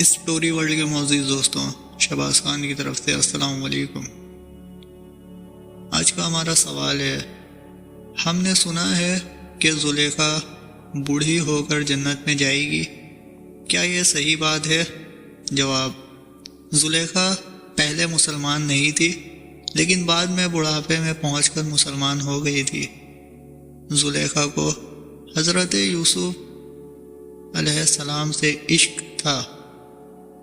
Story world کے معزز دوستوں، شہباز خان کی طرف سے السلام علیکم۔ آج کا ہمارا سوال ہے، ہم نے سنا ہے کہ زلیخا بوڑھی ہو کر جنت میں جائے گی، کیا یہ صحیح بات ہے؟ جواب: زلیخا پہلے مسلمان نہیں تھی، لیکن بعد میں بڑھاپے میں پہنچ کر مسلمان ہو گئی تھی۔ زلیخا کو حضرت یوسف علیہ السلام سے عشق تھا،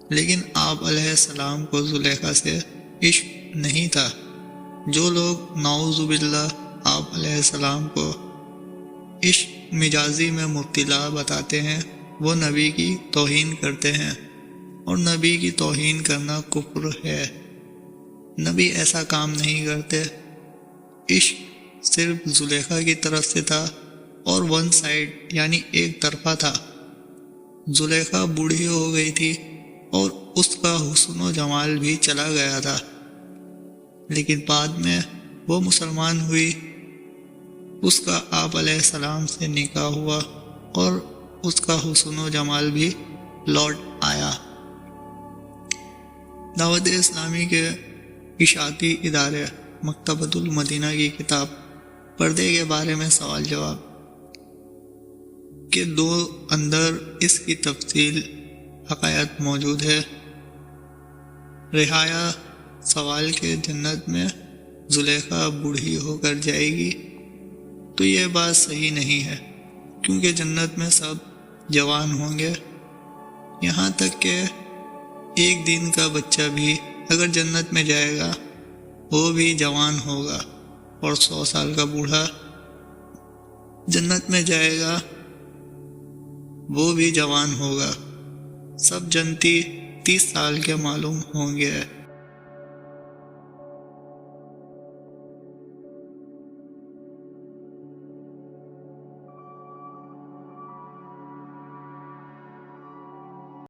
لیکن آپ علیہ السلام کو زلیخا سے عشق نہیں تھا۔ جو لوگ نعوذ باللہ آپ علیہ السلام کو عشق مجازی میں مبتلا بتاتے ہیں، وہ نبی کی توہین کرتے ہیں، اور نبی کی توہین کرنا کفر ہے۔ نبی ایسا کام نہیں کرتے۔ عشق صرف زلیخا کی طرف سے تھا اور ون سائڈ یعنی ایک طرفہ تھا۔ زلیخا بوڑھی ہو گئی تھی اور اس کا حسن و جمال بھی چلا گیا تھا، لیکن بعد میں وہ مسلمان ہوئی، اس کا آپ علیہ السلام سے نکاح ہوا اور اس کا حسن و جمال بھی لوٹ آیا۔ دعوت اسلامی کے اشاعتی ادارے مکتبۃ المدینہ کی کتاب پردے کے بارے میں سوال جواب کے دو اندر اس کی تفصیل حقائق موجود ہے۔ رہایا سوال کہ جنت میں زلیخا بوڑھی ہو کر جائے گی، تو یہ بات صحیح نہیں ہے، کیونکہ جنت میں سب جوان ہوں گے، یہاں تک کہ ایک دن کا بچہ بھی اگر جنت میں جائے گا وہ بھی جوان ہوگا، اور 100 سال کا بوڑھا جنت میں جائے گا وہ بھی جوان ہوگا۔ سب جنتی 30 سال کے معلوم ہوں گے۔